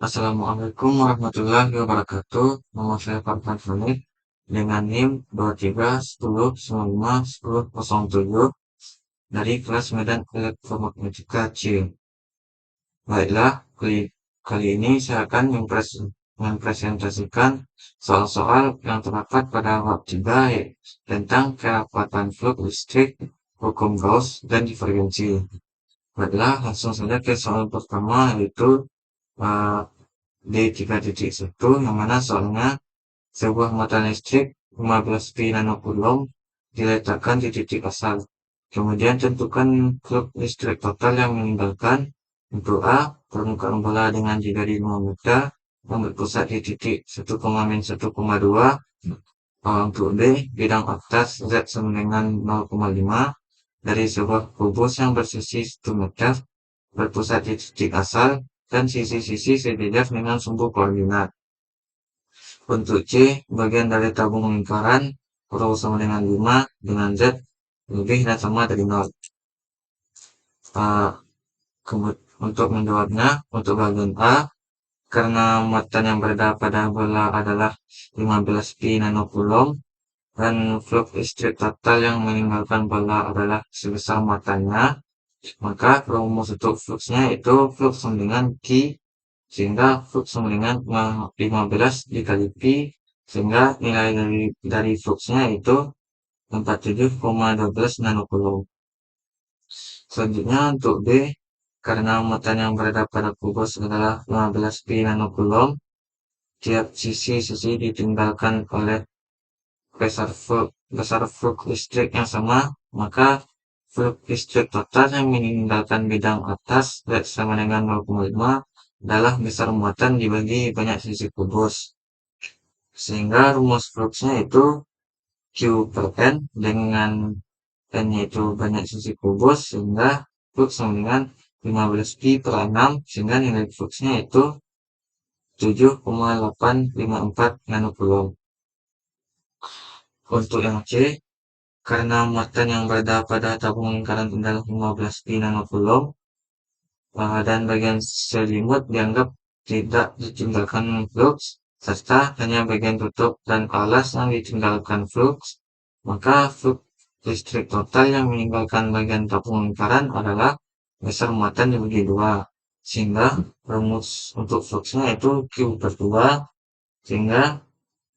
Assalamualaikum warahmatullahi wabarakatuh. Nama saya Farhan Hanif dengan NIM 2310951007 dari kelas Medan Elektromatematika C. Baiklah, kali ini saya akan mempresentasikan soal-soal yang terdapat pada bab 3 tentang kerapatan flux listrik, hukum Gauss, dan divergensi. Baiklah, langsung saja ke soal pertama, yaitu uh, D3.1, yang mana soalnya sebuah mata listrik 15 pi nanocoulomb diletakkan di titik asal. Kemudian tentukan flux listrik total yang meninggalkan. Untuk A, permukaan bola dengan jika di 5 meter yang berpusat di titik 1,-1,2. Untuk B, bidang atas Z sama dengan 0,5 dari sebuah kubus yang bersisi 1 meter berpusat di titik asal dan sisi-sisi sejajar dengan sumbu koordinat. Untuk C, bagian dari tabung lingkaran rho sama dengan 5 dengan Z lebih dan sama dari 0. Untuk menjawabnya, untuk bagian A, karena muatan yang berada pada bola adalah 15 pi nanocoulomb dan flux listrik total yang meninggalkan bola adalah sebesar muatannya, maka rumus untuk fluxnya itu flux sama dengan Q, sehingga flux sama dengan 15 dikali pi, sehingga nilai dari fluxnya itu 47,12 nanocoulomb. Selanjutnya untuk B, karena muatan yang berada pada kubus adalah 15 pi nanocoulomb, tiap sisi ditinggalkan oleh besar flux listrik yang sama, maka flux listrik total yang meninggalkan bidang atas Z sama dengan 0,5 adalah besar muatan dibagi banyak sisi kubus, sehingga rumus fluxnya itu Q per N dengan N yaitu banyak sisi kubus, sehingga flux sama dengan 15 pi per 6, sehingga nilai fluxnya itu 7,854 nanocoulomb. Untuk yang C, karena muatan yang berada pada tabung lingkaran adalah 15 pi nanocoulomb dan bagian selimut dianggap tidak ditinggalkan flux, serta hanya bagian tutup dan alas yang ditinggalkan flux, maka flux listrik total yang meninggalkan bagian tabung lingkaran adalah besar muatan dibagi 2, sehingga rumus untuk fluxnya itu Q per 2, sehingga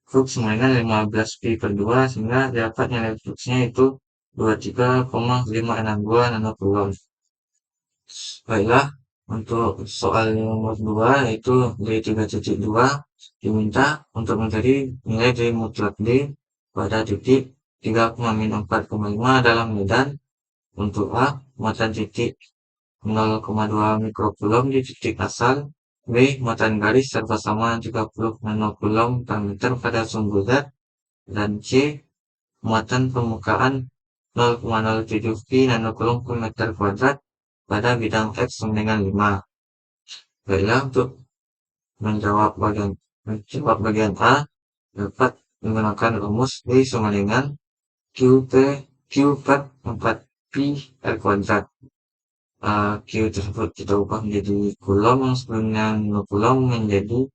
flux sama dengan 15 pi per 2, sehingga dapat nilai fluxnya itu 23,562 nanocoulomb. Baiklah, untuk soal nomor 2 yaitu D3.2 diminta untuk mencari nilai dari mutlak D pada titik 3,-4,5 dalam medan. Untuk A, muatan titik 0,2 mikrocoulomb di titik asal. B, muatan garis serta sama 30 nanocoulomb per meter pada sumbu Z. Dan C, muatan permukaan 0,07 pi nanocoulomb per meter kuadrat pada bidang X sama dengan 5. Baiklah, untuk menjawab bagian A dapat menggunakan rumus D sama dengan Q per 4 pi R kuadrat. Q tersebut kita ubah menjadi coulomb yang sebelumnya nanocoulomb, menjadi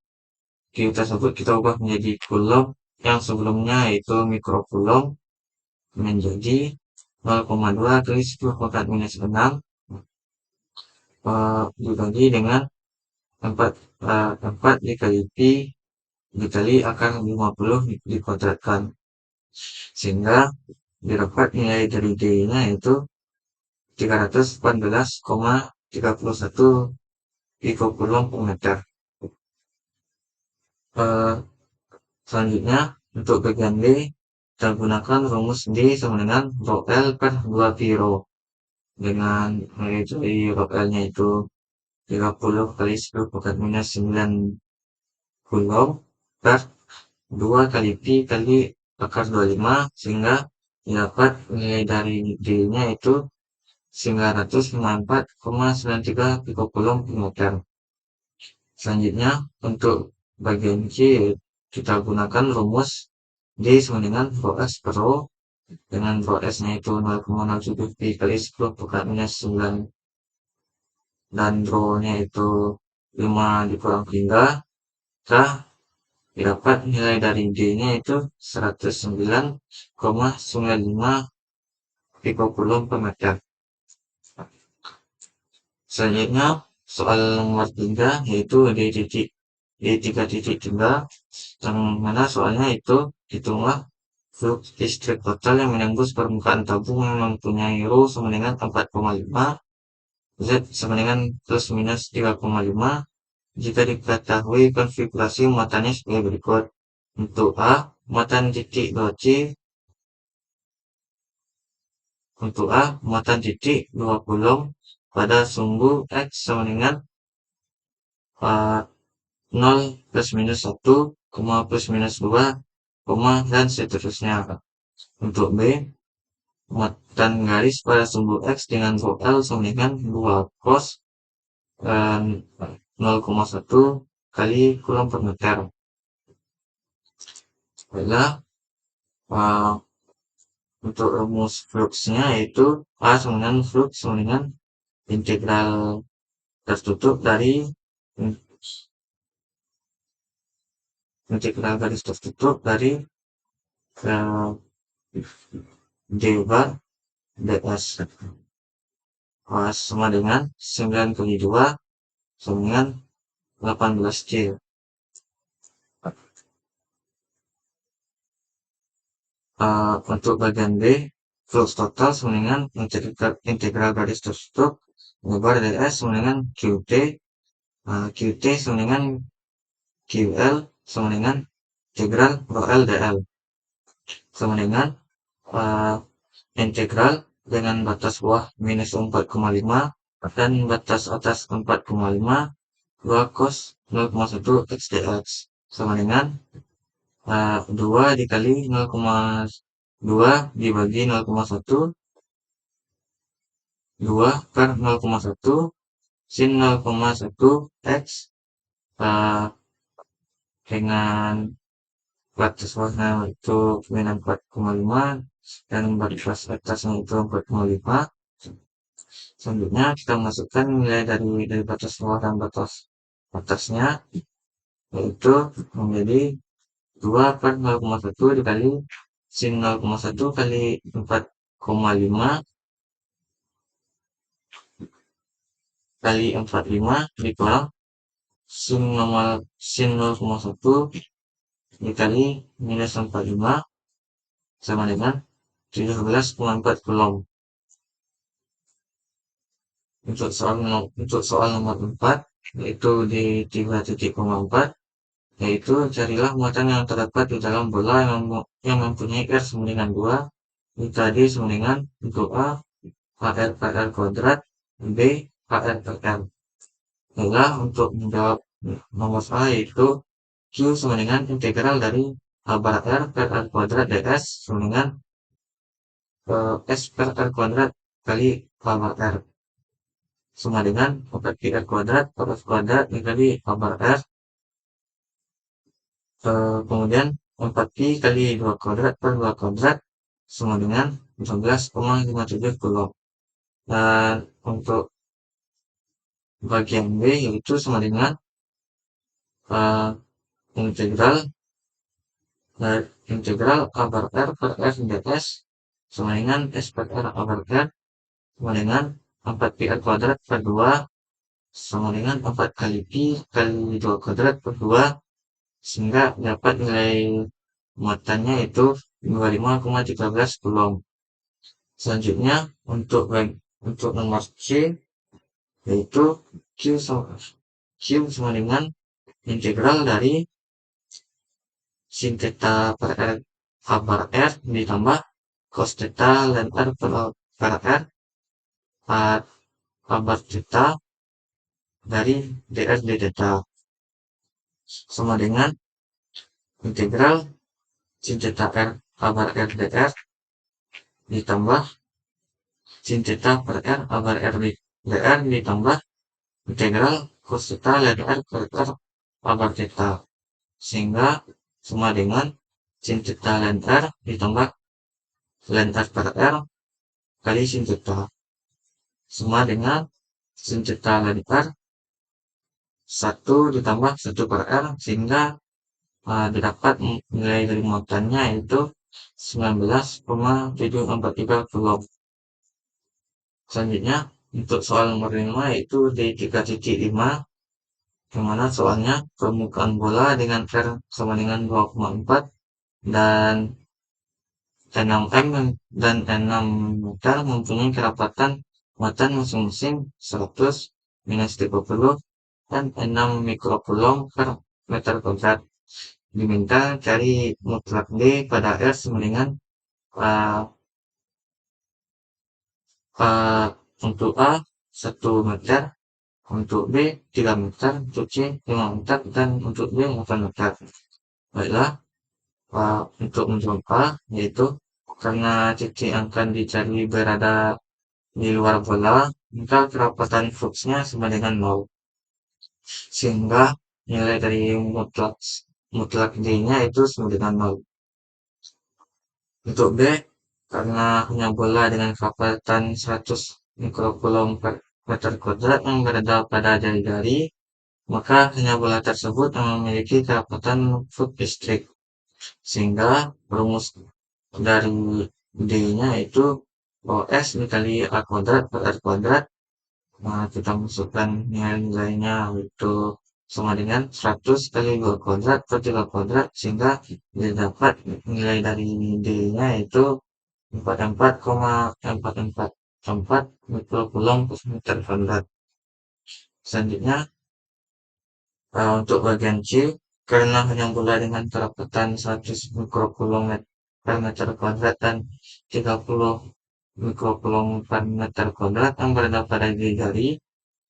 Q tersebut kita ubah menjadi coulomb yang sebelumnya itu mikrocoulomb, menjadi 0,2 kali 10 pangkat minus 6 dibagi dengan 4 dikali pi dikali akar 50 dikuadratkan, sehingga didapat nilai dari D nya yaitu 314,31 pikocoulomb per meter. Selanjutnya untuk bagian D, kita gunakan rumus D sama dengan rho L per 2 pi rho, dengan nilai dari rho L nya itu 30 kali 10 pangkat minus 9 coulomb per 2 kali pi kali akar 25, sehingga dapat nilai dari D nya itu 954,93 pikocoulomb per meter. Selanjutnya untuk bagian C, kita gunakan rumus D sama dengan rho S per rho, dengan rho S nya itu 0,07 pi kali 10 pangkat minus 9 dan rho nya itu 5 dikurang 3, maka didapat nilai dari D-nya itu 109,95 picocoulomb per meter. Selanjutnya soal nomor 3 yaitu D3.3, yang mana soalnya itu hitunglah flux listrik total yang menembus permukaan tabung yang mempunyai rho sama dengan 4,5, Z sama dengan plus minus 3,5 jika diketahui konfigurasi muatannya sebagai berikut. Untuk A, muatan titik 2C. Untuk A, muatan titik 2 coulomb pada sumbu X sama dengan 0 plus minus 1, plus minus 2, dan seterusnya. Untuk B, muatan garis pada sumbu X dengan rho L sama dengan 2 cos 0,1 kali coulomb per meter. Baiklah, untuk rumus fluxnya yaitu A sama dengan flux sama dengan integral tertutup dari garis tertutup dari d bar ds sama dengan 9 kali 2 sama dengan 18 C. Untuk bagian B, flux total sama dengan integral garis tertutup bar ds sama dengan qt, qt sama dengan ql sama dengan integral rho L dl sama dengan integral dengan batas bawah minus 4,5 dan batas atas 4,5 2 cos 0,1 x dx sama dengan 2 dikali 0,2 dibagi 0,1 2 per 0,1 sin 0,1 x dengan batas bawahnya itu minus 4,5 dan batas atasnya itu 4,5. Selanjutnya kita masukkan nilai dari batas bawah dan batas atasnya, yaitu menjadi 2 per 0,1 dikali sin 0,1 kali 4,5 kali 45 dikurang sin 0,1 dikali minus 45 sama dengan 17,4 coulomb. Untuk soal nomor 4 yaitu di 3.4, yaitu carilah muatan yang terdapat di dalam bola yang mempunyai R sama dengan 2 jika D sama dengan untuk A HR per R kuadrat, B HR per R. Baiklah, untuk menjawab nomor A yaitu Q sama dengan integral dari A bar R per R kuadrat ds sama dengan S per R kuadrat kali A bar R sama dengan 4 R kuadrat per F kuadrat dikali A bar R, kemudian 4 pi kali 2 kuadrat per 2 kuadrat sama dengan 15,57 coulomb. Dan untuk bagian B yaitu sama dengan integral A bar R per F ds sama dengan S per R A bar R sama dengan 4 pi R kuadrat per 2 sama dengan 4 kali pi kali 2 kuadrat per 2 sehingga dapat nilai muatannya itu 25,13 coulomb. Selanjutnya untuk nomor C yaitu Q sama dengan integral dari sin theta per R A bar R ditambah cos theta ln R per R A bar theta dari dr d theta sama dengan integral sin theta R A bar R dr ditambah sin theta per R A bar R dr ditambah integral cos theta ln R per R A bar theta sehingga sama dengan sin theta ln R ditambah ln R per R kali sin theta sama dengan sin theta ln R 1 ditambah 1 per R sehingga didapat nilai dari muatannya yaitu 19,743 coulomb. Selanjutnya untuk soal nomor 5 yaitu di 3.5, yang mana soalnya permukaan bola dengan R sama dengan 2,4 dan 6M dan 6 meter mempunyai kerapatan muatan masing-masing 100, minus 30, dan 6 mikrocoulomb per meter kuadrat. Diminta cari mutlak D pada R sama dengan uh, untuk A 1 meter, untuk B 3 meter, untuk C 5 meter, dan untuk D 8 meter. Baiklah, untuk menjawab A, yaitu karena titik yang akan dicari berada di luar bola, maka kerapatan fluxnya sama dengan 0. Sehingga nilai dari mutlak D-nya itu sama dengan 0. Untuk B, karena hanya bola dengan kerapatan 100 mikrocoulomb per meter kuadrat yang berada pada jari-jari, maka hanya bola tersebut yang memiliki kerapatan flux listrik. Sehingga rumus dari D-nya itu OS dikali A kuadrat per R kuadrat. Nah, kita masukkan nilai-nilainya itu sama dengan 100 kali 2 kuadrat per 3 kuadrat sehingga didapat nilai dari D-nya itu 44,444 mikrocoulomb per meter kuadrat. Selanjutnya untuk bagian C, karena hanya bola dengan kerapatan 100 mikrocoulomb per meter kuadrat dan 30 mikrocoulomb per meter kuadrat yang berada pada jari,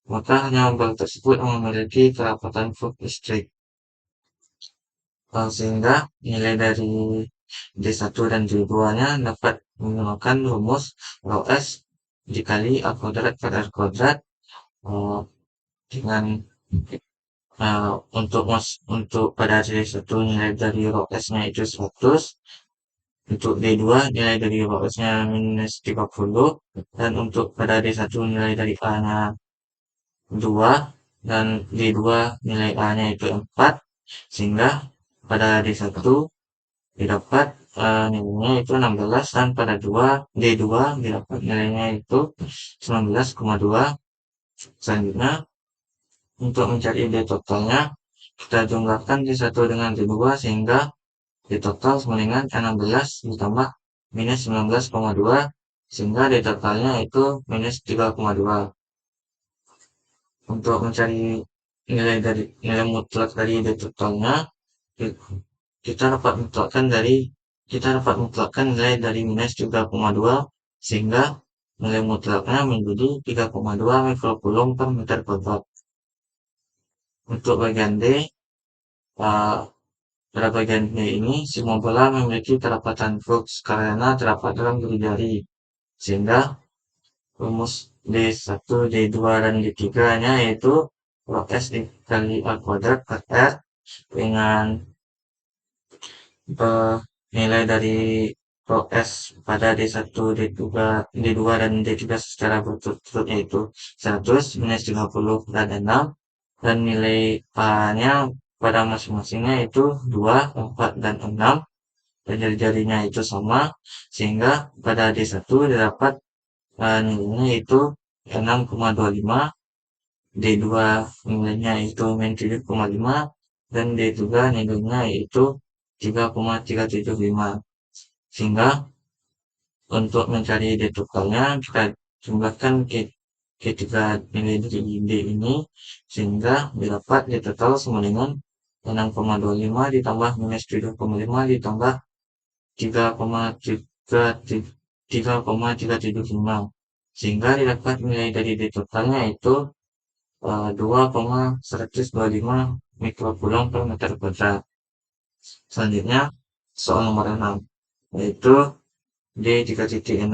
maka hanya bola tersebut memiliki kerapatan flux listrik. Sehingga nilai dari D1 dan D2-nya dapat menggunakan rumus rho S dikali A kuadrat per R kuadrat dengan untuk pada D1 nilai dari rho S-nya itu 100, untuk D2 nilai dari rho S-nya minus 30, dan untuk pada D1 nilai dari A-nya 2 dan D2 nilai A-nya itu 4, sehingga pada D1 didapat nilainya itu 16 dan pada D2 didapat nilainya itu 19,2. Selanjutnya untuk mencari D totalnya kita jumlahkan D1 dengan D2 sehingga D total sama dengan 16 ditambah minus 19,2 sehingga D totalnya itu minus 3,2. Untuk mencari nilai mutlak dari D totalnya, kita dapat mutlakkan nilai dari minus 3,2 sehingga nilai mutlaknya menjadi 3,2 mikrocoulomb per meter kuadrat. Untuk bagian D, pada bagian D ini semua bola memiliki kerapatan flux karena terdapat dalam jari-jari, sehingga rumus D1, D2, dan D3-nya yaitu rho S dikali A kuadrat per R dengan nilai dari rho S pada D1, D2, dan D3 secara berturut-turut yaitu 100, minus 30, dan 6, dan nilai A-nya pada masing-masingnya itu 2, 4, dan 6, dan jari-jarinya itu sama, sehingga pada D1 didapat nilainya itu 6,25, D2 nilainya itu min 7,5, dan D3 nilainya itu 3,375. Sehingga untuk mencari D totalnya kita jumlahkan ketiga nilai dari D ini sehingga didapat D total sama dengan 6,25 ditambah minus 7,5 ditambah 3,375 sehingga didapat nilai dari D totalnya itu 2,125 mikrocoulomb per meter kuadrat. Selanjutnya soal nomor 6 yaitu D3.6,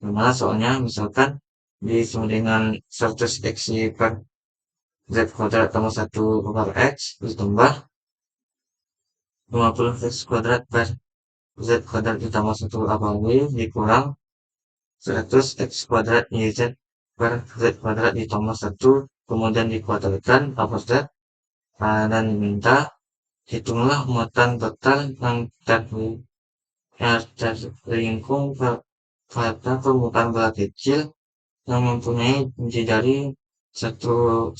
dimana soalnya misalkan D sama dengan 100 X per Z kuadrat tambah 1 per X ditambah 50 X kuadrat per Z kuadrat ditambah 1 abang Y dikurang 100 X kuadrat YZ per Z kuadrat ditambah 1 kemudian dikuadratkan upper Z, dan diminta hitunglah muatan total yang terlingkung pada permukaan bola kecil yang mempunyai tinggi dari 1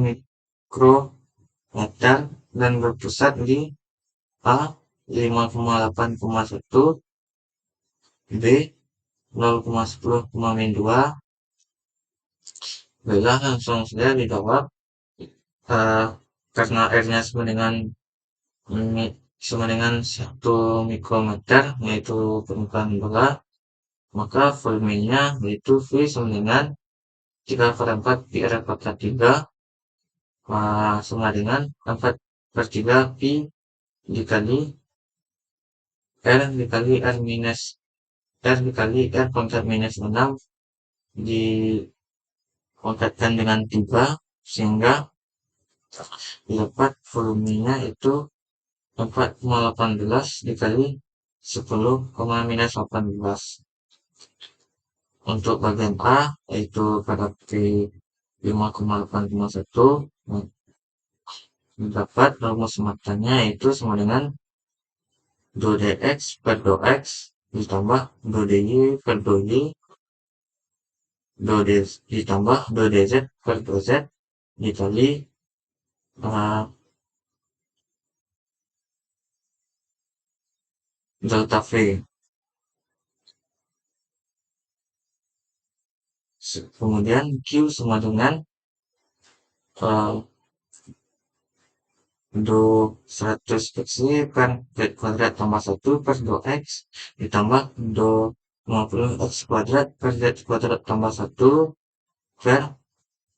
mikrometer dan berpusat di A 5,8,1, B 0,10,2. Baiklah, langsung saja dijawab. Karena R-nya sama dengan 1 mikrometer, yaitu permukaan bola, maka volumenya yaitu V sama dengan 3/4 pi R pangkat 3, sama dengan 4/3 pi dikali R dikali R minus R dikali R pangkat minus 6 dipangkatkan dengan 3, sehingga dapat volumenya itu 4,18 dikali 10,-18. Untuk bagian A yaitu pada P 5,8,1, dapat rumus matanya itu sama dengan 2dx per 2x ditambah 2dy per 2y ditambah 2dz per 2z dikali delta V. Kemudian Q sama dengan do 100x per z kuadrat tambah 1 per 2x ditambah do 50x kuadrat per z kuadrat tambah 1 per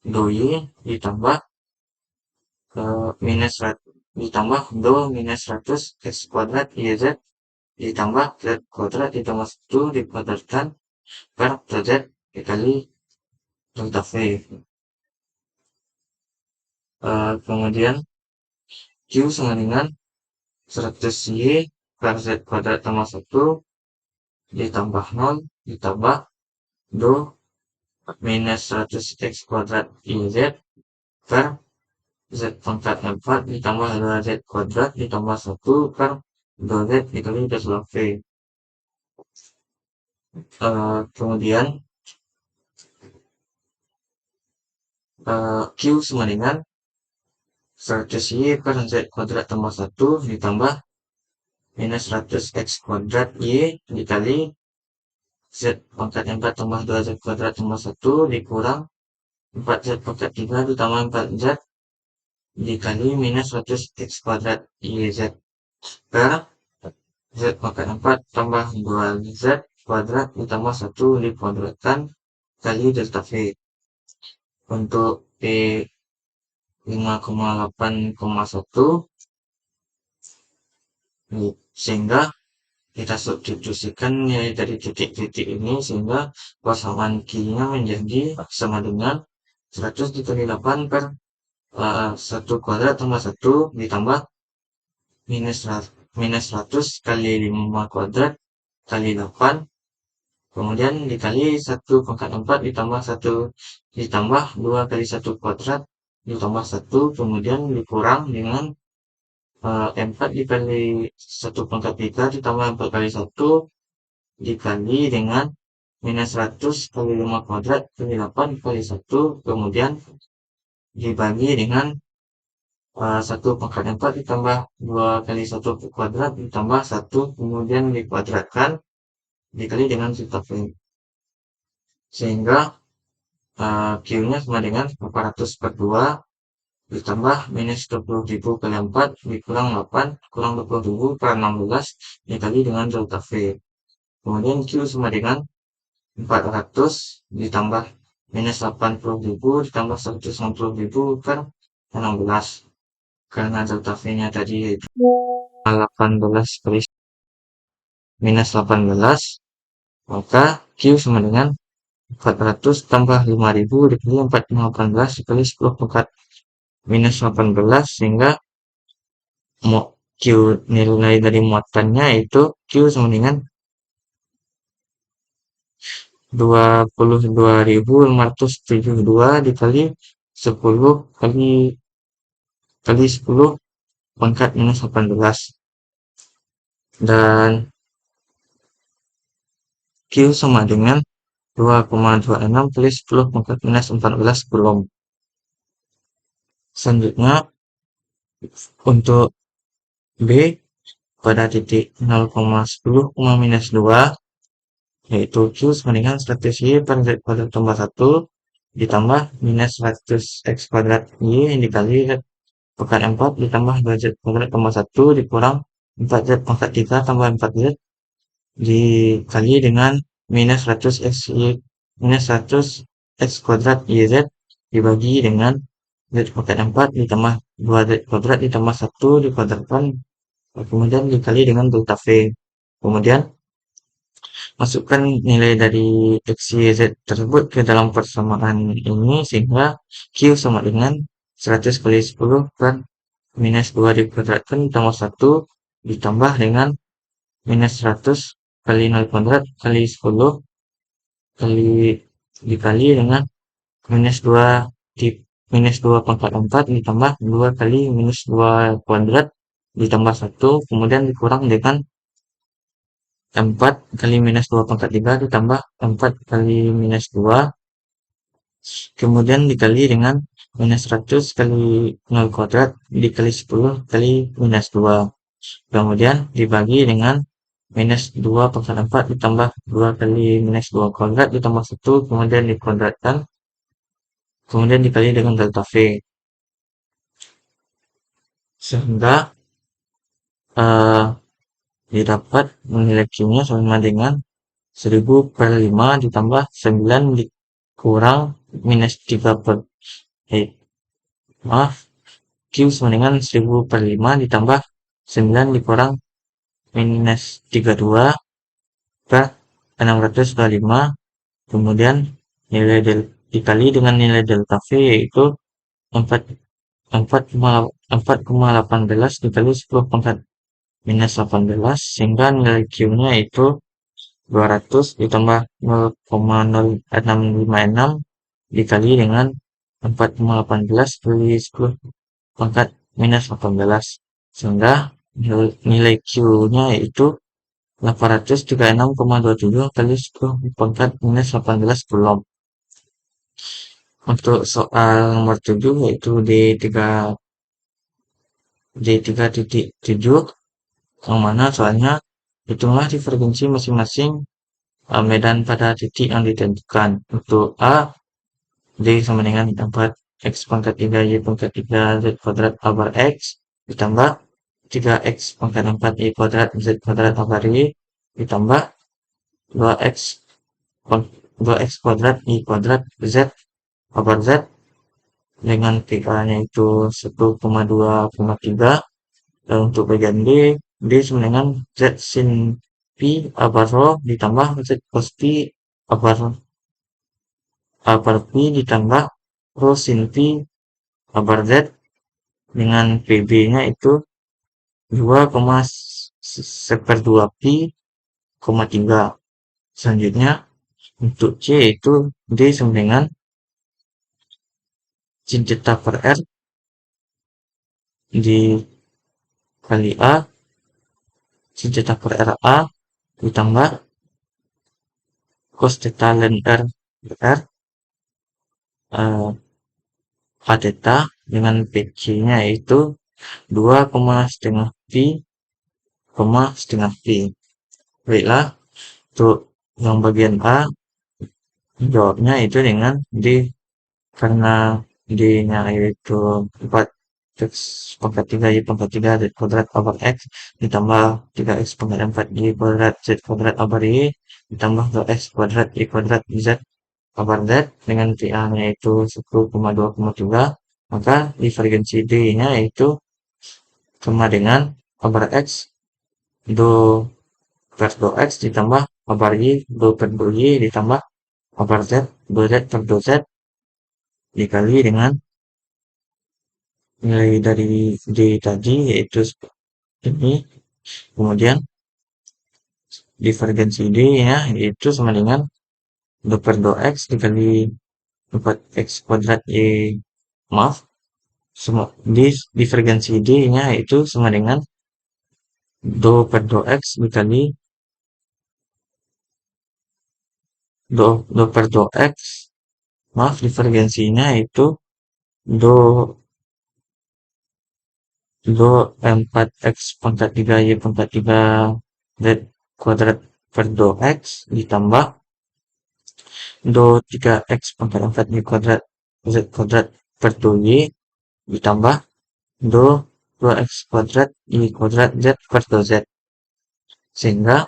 do y ditambah ditambah do minus 100 x kuadrat yz ditambah z kuadrat ditambah 1 dikuadratkan per z dikali delta V. Kemudian Q sama dengan 100y per z kuadrat tambah 1 ditambah 0 ditambah do minus 100x kuadrat YZ per z pangkat 4 ditambah 2z kuadrat ditambah 1 per 2z dikali delta V. Kemudian Q sama dengan 100y per z kuadrat tambah 1 ditambah minus 100x kuadrat y dikali z pangkat 4 tambah 2z kuadrat tambah 1 dikurang 4z pangkat 3 ditambah 4z dikali minus 100x kuadrat YZ per z pangkat 4 tambah 2z kuadrat ditambah 1 dikuadratkan kali delta V. Untuk P 5,8,1 sehingga kita substitusikan nilai dari titik-titik ini sehingga pasangan Q-nya menjadi sama dengan 100 dikali 8 per 1 kuadrat tambah 1 ditambah minus 100 kali 5 kuadrat kali 8 kemudian dikali 1 pangkat 4 ditambah 1 ditambah 2 kali 1 kuadrat ditambah 1 kemudian dikurang dengan 4 dikali 1 pangkat 3 ditambah 4 kali 1 dikali dengan minus 100 kali 5 kuadrat kali 8 kali 1 kemudian dibagi dengan 1 pangkat 4 ditambah 2 kali 1 kuadrat ditambah 1 kemudian dikuadratkan dikali dengan delta V, sehingga Q-nya sama dengan 400 per 2 ditambah minus 20.000 kali 4 dikurang 8 kurang 20.000 per 16 dikali dengan delta V. Kemudian Q sama dengan 400 ditambah minus 80.000 ditambah 190.000 per 16. Karena delta V-nya tadi yaitu 18 kali minus 18, maka Q sama dengan 400 tambah 5.000 dikali 418 dikali 10 pangkat minus 18 sehingga Q nilai dari muatannya itu Q sama dengan 22.572 dikali 10 kali kali 10 pangkat minus 18, dan Q sama dengan 2,26 kali 10 pangkat minus 14 Coulomb. Selanjutnya untuk B pada titik 0,10, minus 2, yaitu Q sama dengan 100 Y per Z kuadrat tambah 1 ditambah minus 100 X kuadrat Y dikali Z pangkat 4 ditambah 2Z kuadrat tambah 1 dikurang 4Z pangkat 3 tambah 4Z dikali dengan minus 100 X Y minus 100 X kuadrat YZ dibagi dengan Z pangkat 4 ditambah 2Z kuadrat ditambah 1 dikuadratkan, kemudian dikali dengan delta V. Kemudian masukkan nilai dari X, Y, Z tersebut ke dalam persamaan ini sehingga Q sama dengan 100 kali 10 per minus 2 dikuadratkan ditambah 1 ditambah dengan minus 100 kali 0 kuadrat kali 10 kali dikali dengan minus 2 di minus 2 pangkat 4 ditambah 2 kali minus 2 kuadrat ditambah 1 kemudian dikurang dengan 4 kali minus 2 pangkat 3 ditambah 4 kali minus 2 kemudian dikali dengan minus 100 kali 0 kuadrat dikali 10 kali minus 2 kemudian dibagi dengan minus 2 pangkat 4 ditambah 2 kali minus 2 kuadrat ditambah 1 kemudian dikuadratkan kemudian dikali dengan delta V sehingga didapat nilai Q-nya sama dengan 1000 per 5 ditambah 9 dikurang minus 3 per maaf Q sama dengan 1000 per 5 ditambah 9 dikurang minus 32 per 625 kemudian nilai dikali dengan nilai delta V yaitu 4,18 dikali 10 pangkat minus 18 sehingga nilai Q-nya itu 200 ditambah 0,0656 dikali dengan 4,18 kali 10 pangkat minus 18 sehingga nilai Q-nya yaitu 836,27 kali 10 pangkat minus 18 Coulomb. Untuk soal nomor 7 yaitu D3.7 yang mana soalnya hitunglah divergensi masing-masing medan pada titik yang ditentukan. Untuk A, D sama dengan 4 X pangkat 3 Y pangkat 3 Z kuadrat A bar X ditambah 3X pangkat 4 Y kuadrat Z kuadrat A bar Y ditambah 2X 2X kuadrat Y kuadrat Z A bar Z dengan PK-nya itu 1,2,3 dan untuk bagian D sama dengan Z sin P A bar rho ditambah Z cos P A bar P ditambah rho sin P A bar Z dengan PB-nya itu 2,1/2 Pi, 3. Selanjutnya untuk C itu D sama dengan sin theta per R dikali A sin theta per RA ditambah cos theta ln R R A theta dengan PC-nya itu 2,5 Pi, setengah Pi. Baiklah, untuk yang bagian A jawabnya itu dengan D karena D-nya yaitu 4 X pangkat 3 Y pangkat 3 Z kuadrat A bar X ditambah 3X pangkat 4 Y kuadrat Z kuadrat A bar Y ditambah 2X kuadrat Y kuadrat Z A bar Z dengan PA-nya yaitu 1,2,3 maka divergensi D-nya yaitu sama dengan A bar X do per do X ditambah A bar Y do per do Y ditambah A bar Z do Z per do Z dikali dengan nilai dari D tadi yaitu ini kemudian divergensi D nya yaitu sama dengan do per do X dikali 4X kuadrat Y maaf, di divergensi D-nya itu sama dengan do per do X dikali do per do X, maaf, divergensinya itu do do 4x pangkat 3 Y pangkat 3 Z kuadrat per do X ditambah do 3x pangkat 4 Y kuadrat Z kuadrat per do Y ditambah do 2x kuadrat Y kuadrat Z per do Z, sehingga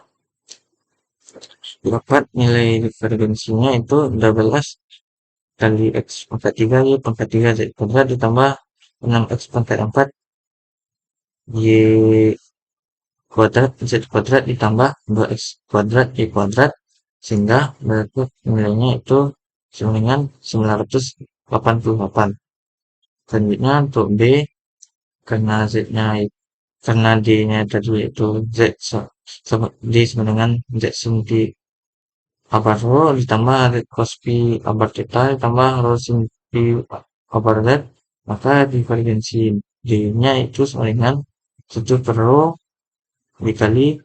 dapat nilai divergensinya itu 12 kali X pangkat 3 Y pangkat 3 Z kuadrat ditambah 6x pangkat 4 Y kuadrat Z kuadrat ditambah 2x kuadrat Y kuadrat, sehingga berarti nilainya itu sama dengan 988. Selanjutnya untuk B, karena Z-nya karena D-nya tadi itu D sama dengan Z sin P upper row ditambah Z cos P upper theta ditambah rho sin P upper Z, maka divergensi D-nya itu sama dengan 1 per rho dikali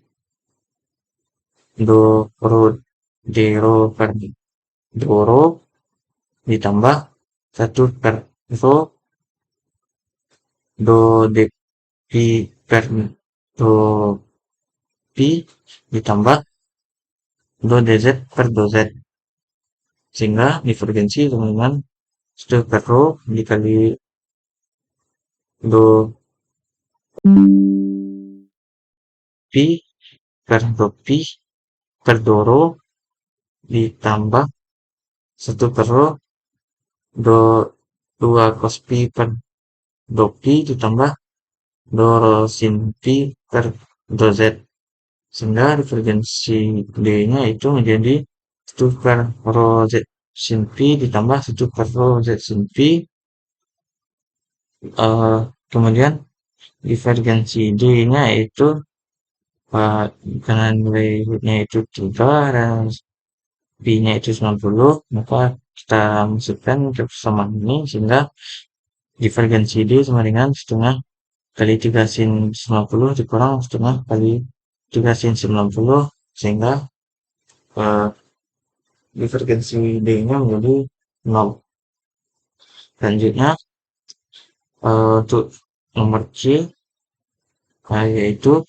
do rho d rho per do rho ditambah 1 per rho do d pi per do pi ditambah do dz per do z, sehingga divergensi dengan 1 per rho dikali do pi per do pi per do rho ditambah 1 per rho do 2 cos pi per do pi ditambah do rho sin pi per do z, sehingga divergensi D-nya itu menjadi 1 per rho z sin pi ditambah 1 per rho z sin pi. Kemudian divergensi D-nya itu karena nilainya itu 3 dan P-nya itu 90, maka kita masukkan ke persamaan ini, sehingga divergensi D sama dengan setengah kali 3 sin 90 dikurang setengah kali 3 sin 90, sehingga divergensi D-nya menjadi 0. Selanjutnya untuk nomor C, yaitu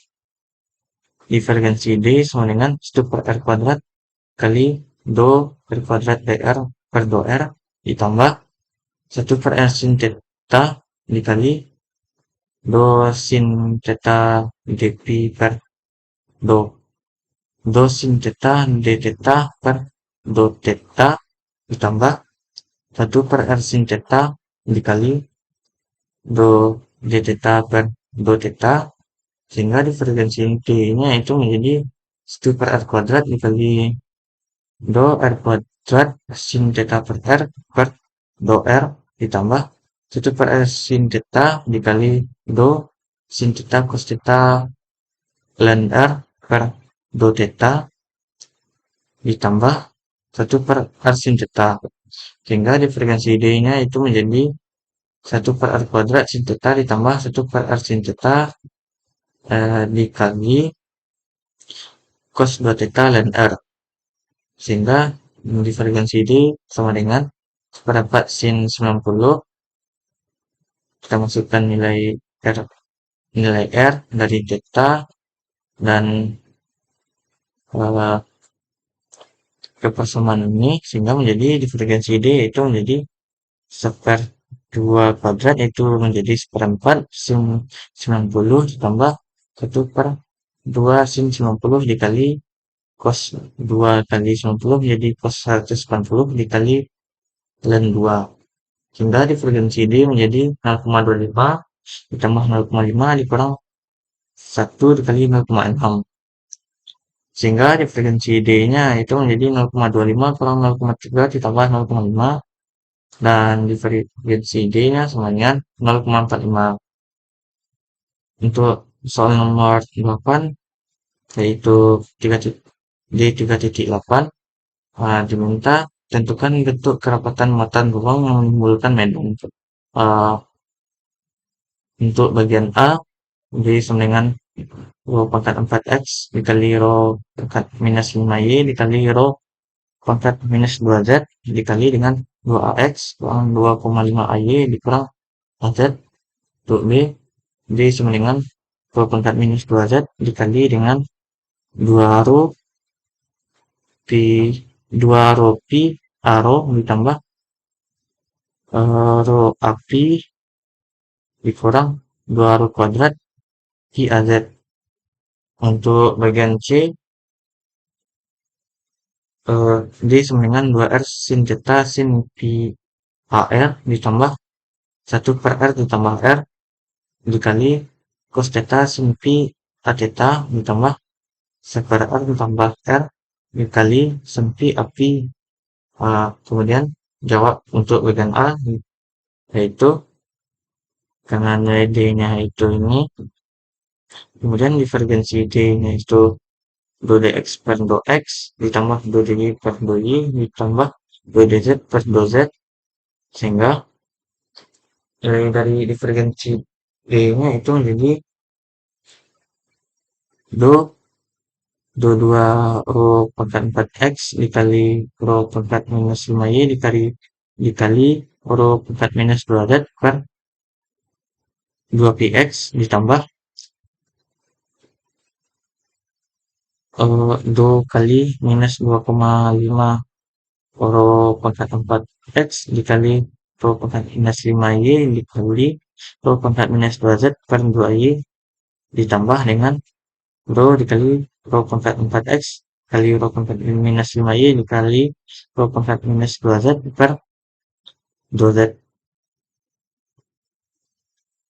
divergensi D sama dengan 1 per R kuadrat kali do R kuadrat dr per do R ditambah 1 per R sin theta dikali do sin theta dp per do sin theta d theta per do theta ditambah 1 per R sin theta dikali do d theta per do theta, sehingga divergensi D-nya itu menjadi 1 per R kuadrat dikali do R kuadrat sin theta per R per do R ditambah 1 per R sin theta dikali do sin theta cos theta ln R per do theta ditambah 1 per R sin theta, sehingga divergensi D-nya itu menjadi 1 per R kuadrat sin theta ditambah 1 per R sin theta dikali cos 2 theta ln R, sehingga divergensi D sama dengan seperempat sin 90. Kita masukkan nilai R dari theta dan ke persamaan ini, sehingga menjadi divergensi D itu menjadi 1/2 kuadrat, itu menjadi 1/4 sin 90 ditambah 1 per 2 sin 90 dikali cos 2 kali 90 menjadi cos 180 dikali ln 2, sehingga divergensi D menjadi 0,25 ditambah 0,5 dikurang 1 dikali 0,6, sehingga divergensi D-nya itu menjadi 0,25 kurang 0,3 ditambah 0,5, dan divergensi D-nya sama dengan 0,45. Untuk soal nomor 8, yaitu D3.8, diminta tentukan bentuk kerapatan muatan ruang yang menimbulkan medan. eh, untuk bagian A sama dengan rho pangkat 4x dikali rho pangkat minus 5y dikali rho pangkat minus 2z dikali dengan 2ax kurang 2,5ay dikurang az. Untuk B sama dengan rho pangkat minus 2z dikali dengan 2 rho pi 2 rho pi a rho ditambah rho api dikurang 2 rho kuadrat pi az. Untuk bagian C D sama dengan 2R sin theta sin pi AR ditambah 1 per R ditambah R dikali cos theta sin pi A theta ditambah 1 per R ditambah R dikali sin pi api. Kemudian jawab untuk bagian A yaitu karena nilai D-nya itu ini, kemudian divergensi D-nya itu 2dx per 2x ditambah 2dy per 2y ditambah 2dz per 2z, sehingga dari divergensi D-nya itu menjadi 2 rho pangkat 4x dikali rho pangkat minus 5y dikali rho pangkat minus 2z per 2px ditambah 2 kali minus 2,5 rho pangkat 4x dikali rho pangkat minus 5y dikali rho pangkat minus 2z per 2y ditambah dengan rho dikali rho pangkat 4x kali rho pangkat minus 5y dikali rho pangkat minus 2z per 2z,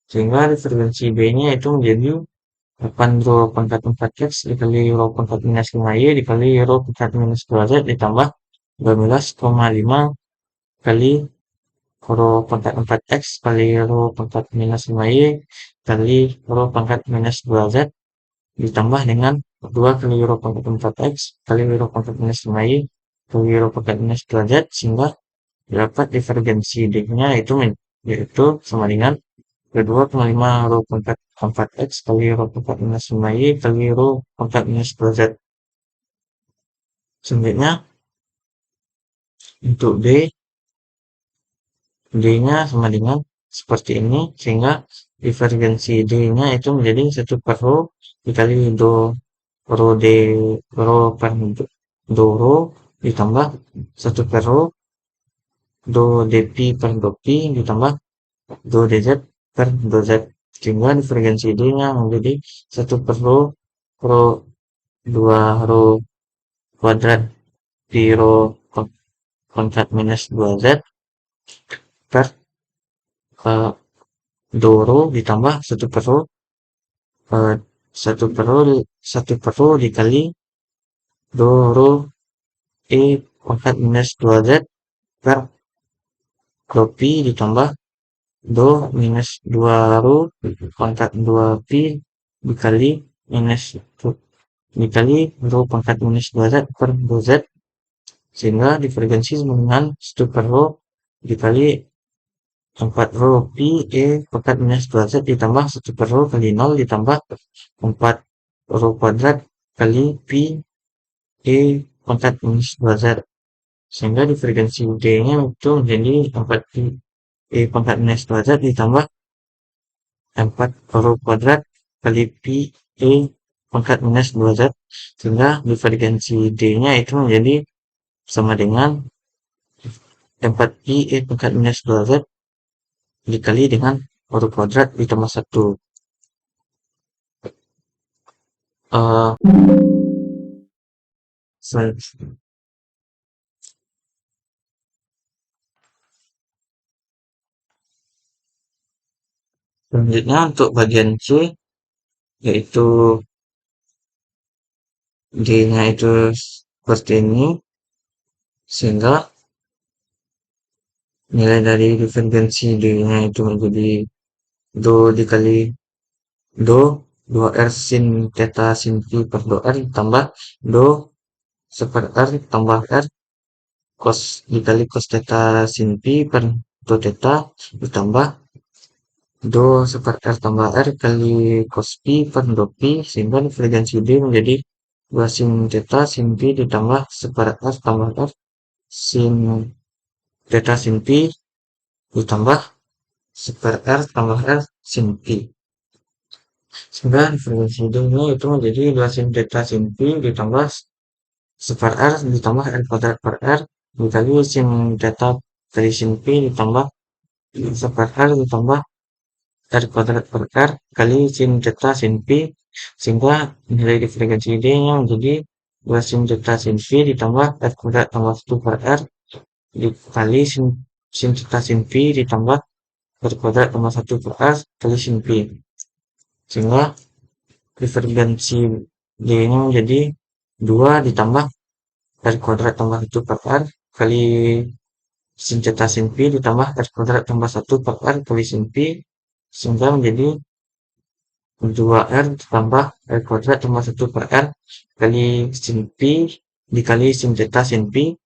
sehingga frekuensi B-nya itu menjadi 8 rho pangkat 4x dikali rho pangkat minus 5y dikali rho pangkat minus 2z ditambah 12,5 kali rho pangkat 4x kali rho pangkat minus 5y kali rho pangkat minus 2z ditambah dengan 2 kali rho pangkat 4x kali rho pangkat minus 5y kali rho pangkat minus 2z, sehingga dapat divergensi D-nya yaitu sama dengan 2,5 rho pangkat 4x kali rho pangkat minus 5y kali rho pangkat minus 2z. Selanjutnya untuk D-nya sama dengan seperti ini, sehingga divergensi D-nya itu menjadi 1 per rho dikali rho D rho per do rho ditambah 1 per rho do dp per do pi ditambah do dz per do z, sehingga divergensi D-nya menjadi 1 per rho 2 rho kuadrat pi rho pangkat minus 2z per do rho ditambah 1 per rho 1 per rho dikali do rho e pangkat minus 2z per do pi ditambah do minus 2 rho pangkat 2 pi dikali rho pangkat minus 2z per 2z, sehingga divergensi sama dengan 1 per rho dikali 4 rho pi e pangkat minus 2z ditambah 1 per rho kali 0 ditambah 4 rho kuadrat kali pi e pangkat minus 2z, sehingga divergensi D-nya itu menjadi 4 pi e pangkat minus 2z ditambah 4 rho kuadrat kali pi e pangkat minus 2z, sehingga divergensi D-nya itu menjadi sama dengan 4 pi e pangkat minus 2z dikali dengan rho kuadrat ditambah 1. Selanjutnya untuk bagian C, yaitu D-nya itu seperti ini, sehingga nilai dari divergensi D-nya itu menjadi do dikali do 2R sin theta sin pi per 2R tambah do 1 R tambah R cos dikali cos theta sin pi per atau theta ditambah do seper R tambah R kali cos pi per do pi, sehingga divergensi D menjadi 2 sin theta sin pi ditambah seper R tambah R sin theta sin pi ditambah seper R tambah R sin pi. Sehingga diferensi D-nya itu menjadi 2 sin theta sin pi ditambah seper R ditambah R kuadrat per R dikali sin theta kali sin pi ditambah seper R ditambah R kuadrat per R kali sin theta sin pi, sehingga nilai diferensi D-nya menjadi 2 sin theta sin pi ditambah R kuadrat tambah 1 per R dikali sin theta sin pi ditambah R kuadrat tambah 1 per R kali sin pi, sehingga divergensi D-nya menjadi 2 ditambah R kuadrat tambah 1 per R kali sin theta sin pi ditambah R kuadrat tambah 1 per R kali sin pi, sehingga menjadi 2R ditambah R kuadrat tambah 1 per R kali sin pi dikali sin theta sin pi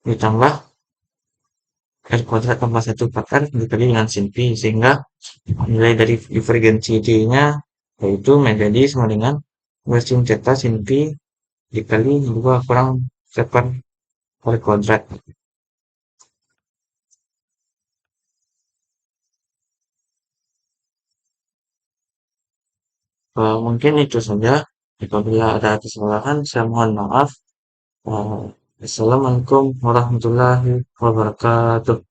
ditambah R kuadrat tambah 1 per R dikali dengan sin pi, sehingga nilai dari divergensi D-nya yaitu menjadi sama dengan 2 sin theta sin pi dikali 2 kurang seper R kuadrat. Mungkin itu saja. Apabila ada kesalahan, saya mohon maaf. Assalamualaikum warahmatullahi wabarakatuh.